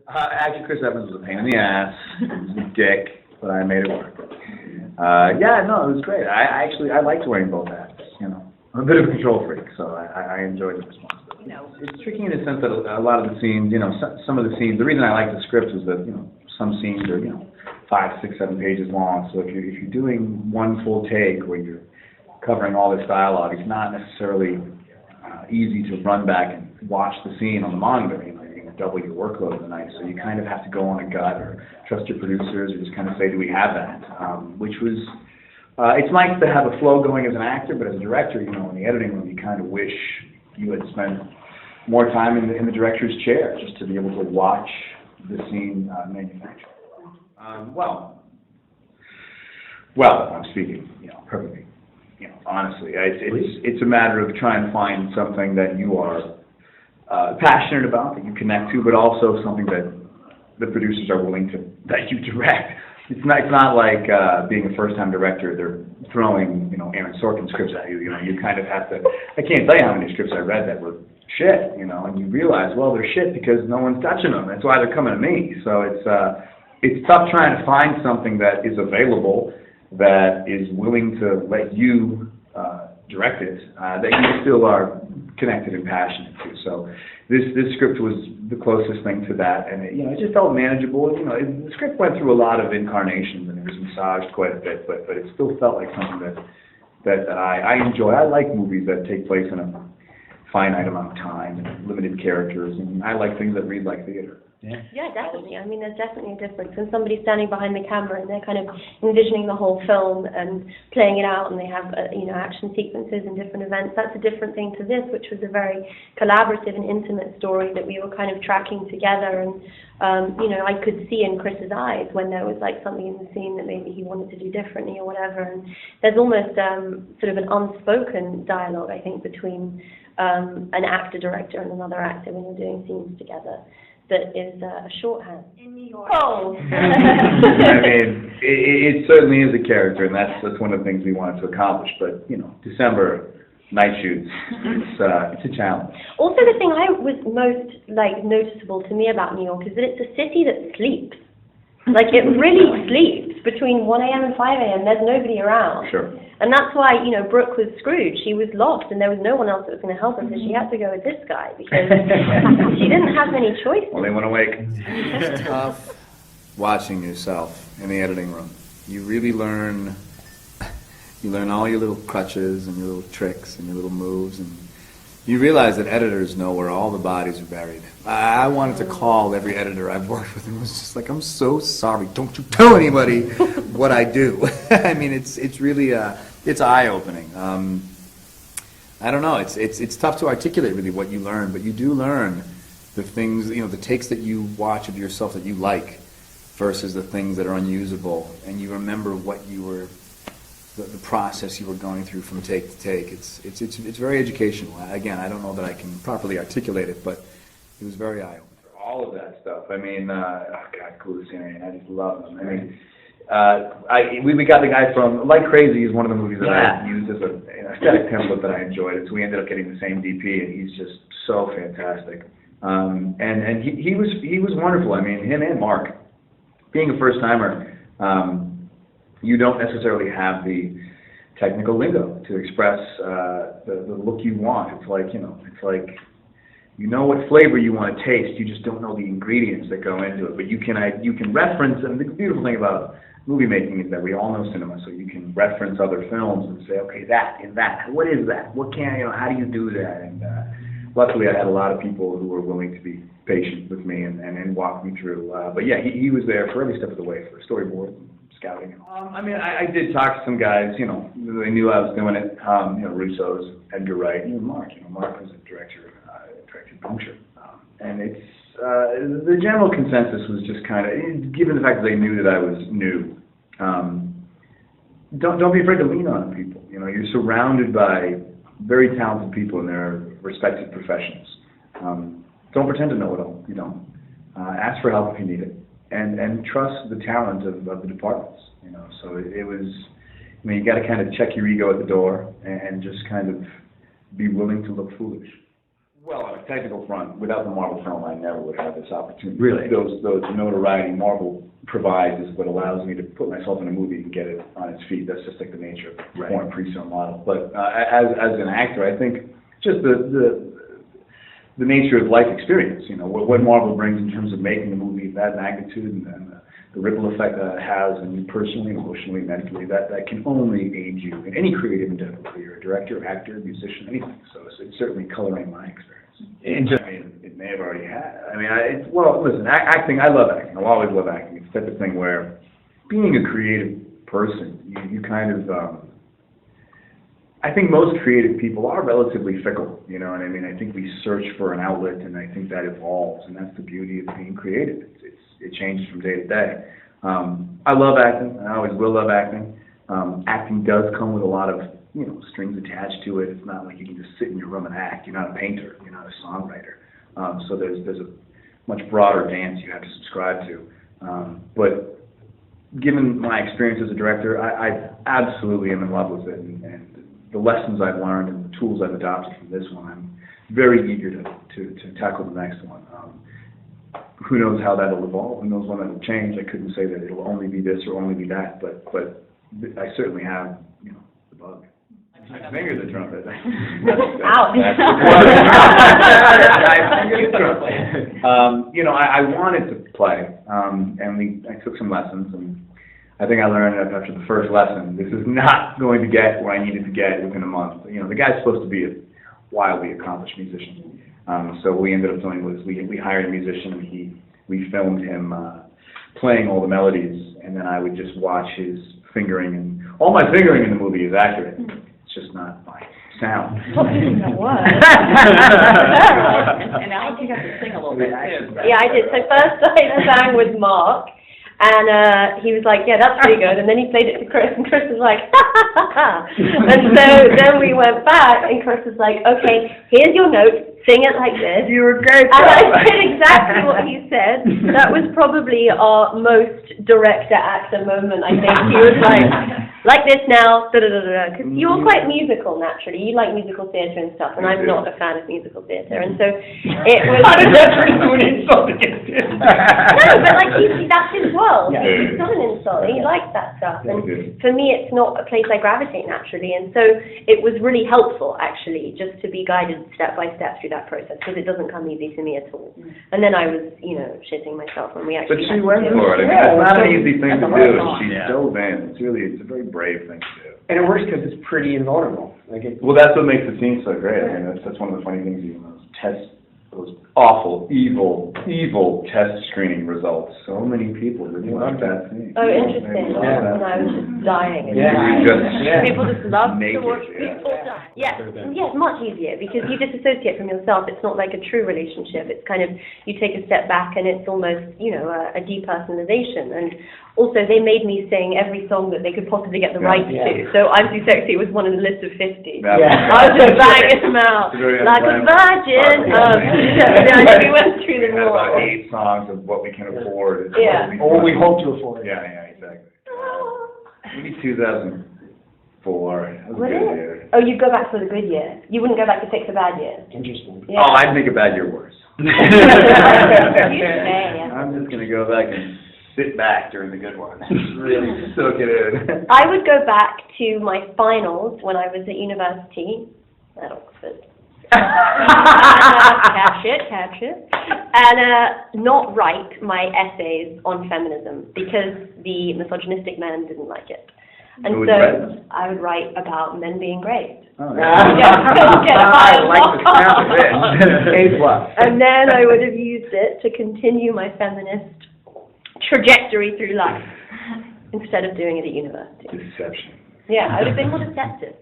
Actually, Chris Evans was a pain in the ass. He was a dick, but I made it work. Yeah, no, it was great. I liked wearing both hats, you know. I'm a bit of a control freak, so I enjoyed the responsibility. You know, it's tricky in the sense that a lot of the scenes, you know, some of the scenes, the reason I liked the script was that, you know, some scenes are, you know, 5, 6, 7 pages long, so if you're doing one full take where you're covering all this dialogue, it's not necessarily easy to run back and watch the scene on the monitor. You know, you're going to double your workload in the night, so you kind of have to go on a gut or trust your producers or just kind of say, do we have that? Which was, it's nice to have a flow going as an actor, but as a director, you know, in the editing room, you kind of wish you had spent more time in the director's chair just to be able to watch the scene manufactured. Well, I'm speaking, you know, perfectly, you know, honestly. It's a matter of trying to find something that you are passionate about, that you connect to, but also something that the producers are willing to that you direct. It's not like being a first-time director. They're throwing, you know, Aaron Sorkin scripts at you. You know, you kind of have to. I can't tell you how many scripts I read that were shit. You know, and you realize, well, they're shit because no one's touching them. That's why they're coming to me. So it's tough trying to find something that is available, that is willing to let you direct it, that you still are connected and passionate to. So this script was the closest thing to that, and it just felt manageable. You know, the script went through a lot of incarnations and it was massaged quite a bit, but it still felt like something that I enjoy. I like movies that take place in a finite amount of time and limited characters, and I like things that read like theater. Yeah, definitely. I mean, there's definitely a difference. When somebody's standing behind the camera and they're kind of envisioning the whole film and playing it out, and they have, action sequences and different events, that's a different thing to this, which was a very collaborative and intimate story that we were kind of tracking together. And, I could see in Chris's eyes when there was like something in the scene that maybe he wanted to do differently or whatever. And there's almost sort of an unspoken dialogue, I think, between an actor-director and another actor when you're doing scenes together. That is a shorthand. In New York. Oh! I mean, it certainly is a character, and that's one of the things we wanted to accomplish. But, December, night shoots, it's a challenge. Also, the thing I was most, noticeable to me about New York is that it's a city that sleeps. It really sleeps between 1 a.m. and 5 a.m. There's nobody around. Sure. And that's why, Brooke was screwed. She was lost, and there was no one else that was going to help her, so she had to go with this guy, because she didn't have many choices. Well, they went awake. It's tough watching yourself in the editing room. You really learn all your little crutches and your little tricks and your little moves, and you realize that editors know where all the bodies are buried. I wanted to call every editor I've worked with and was just like, I'm so sorry, don't you tell anybody what I do. I mean, it's really, it's eye-opening. I don't know, it's tough to articulate really what you learn, but you do learn the things, the takes that you watch of yourself that you like versus the things that are unusable, and you remember what you were, the process you were going through from take to take. It's very educational. Again, I don't know that I can properly articulate it, but it was very eye-opening. All of that stuff. I mean, cool scenery. I just love them. I mean, we got the guy from Like Crazy is one of the movies that I used as an aesthetic template that I enjoyed. So we ended up getting the same DP, and he's just so fantastic. And he was wonderful. I mean, him and Mark, being a first timer. You don't necessarily have the technical lingo to express the look you want. It's like, you know what flavor you want to taste, you just don't know the ingredients that go into it. But you can reference, and the beautiful thing about movie making is that we all know cinema, so you can reference other films and say, okay, that, what is that? What how do you do that? And luckily I had a lot of people who were willing to be patient with me and walk me through. But yeah, he was there for every step of the way, for storyboard, scouting. I mean, I did talk to some guys, they knew I was doing it, Russo's, Edgar Wright, and Mark. Mark was a directed Puncture. And it's, the general consensus was just kind of, given the fact that they knew that I was new, don't be afraid to lean on people. You're surrounded by very talented people in their respective professions. Don't pretend to know it all. You don't. Ask for help if you need it. And trust the talent of the departments, So it was, you got to kind of check your ego at the door and just kind of be willing to look foolish. Well, on a technical front, without the Marvel film, I never would have this opportunity. Really? Those notoriety Marvel provides is what allows me to put myself in a movie and get it on its feet. That's just like the nature of the porn pre-sale model. But as an actor, I think just the nature of life experience, you know, what Marvel brings in terms of making a movie of that magnitude and the ripple effect that it has on you personally, emotionally, mentally, that can only aid you in any creative endeavor, whether you're a director, actor, musician, anything. So it's certainly coloring my experience. I mean, it may have already had. I mean, listen, acting, I love acting. I'll always love acting. It's the type of thing where being a creative person, you kind of, I think most creative people are relatively fickle, you know what I mean? I think we search for an outlet, and I think that evolves, and that's the beauty of being creative. It changes from day to day. I love acting. I always will love acting. Acting does come with a lot of, you know, strings attached to it. It's not like you can just sit in your room and act. You're not a painter. You're not a songwriter. So there's a much broader dance you have to subscribe to. But given my experience as a director, I absolutely am in love with it, and the lessons I've learned and the tools I've adopted from this one, I'm very eager to tackle the next one. Who knows how that'll evolve? Who knows when that'll change? I couldn't say that it'll only be this or only be that, but I certainly have, you know, the bug. I finger the trumpet. Ouch. I finger the trumpet. You know, I wanted to play, and I took some lessons, and I think I learned after the first lesson, this is not going to get where I needed to get within a month. You know, the guy's supposed to be a wildly accomplished musician. So what we ended up doing was we hired a musician, and we filmed him playing all the melodies, and then I would just watch his fingering, and all my fingering in the movie is accurate. It's just not my sound. Stop using that word. And Alex, you got to sing a little bit, too. Yeah, I did. So first I sang with Mark, and he was like, yeah, that's pretty good. And then he played it to Chris, and Chris was like, ha, ha, ha, ha. And so then we went back, and Chris was like, okay, here's your note, sing it like this. You were great. And I did exactly what he said. That was probably our most director-actor moment, I think. He was like this now, da-da-da-da. Because you're quite musical, naturally. You like musical theatre and stuff, and I'm not a fan of musical theatre. And so it was... How did that turn into an insult against him? No, but like, that's his world. Yeah. It's not an insult. He likes that stuff. And for me, it's not a place I gravitate naturally. And so it was really helpful, actually, just to be guided step by step through that process, because it doesn't come easy to me at all. And then I was, you know, shitting myself when we actually... But she went for it. I mean, it's not an easy thing to do. She dove in. It's a very brave thing to do. And it works because it's pretty invulnerable. Well, that's what makes the scene so great. I mean, that's one of the funny things, you know, those awful, evil test screening results. So many people really love that scene. Oh, interesting. Yeah. And I was just dying. People just love to watch people die. Yes, much easier, because you disassociate from yourself. It's not like a true relationship. It's kind of, you take a step back, and it's almost, you know, a depersonalization. And also, they made me sing every song that they could possibly get the rights to. So I'm Too Sexy was one in the list of 50. I was just banging them out like a virgin. We went through them all. About 8 songs of what we can afford. Or what we hope to afford. Yeah, exactly. Maybe 2004. That was a good year. Oh, you'd go back for the good year. You wouldn't go back to fix a bad year. Interesting. Yeah. Oh, I'd make a bad year worse. You say, I'm just going to go back and sit back during the good one. Really soak it in. I would go back to my finals when I was at university at Oxford. Catch it. And not write my essays on feminism, because the misogynistic men didn't like it. And so I would write about men being great. Oh, yeah. I like the sound of it. A+. And then I would have used it to continue my feminist trajectory through life instead of doing it at university. Deception. Yeah, I would have been more deceptive.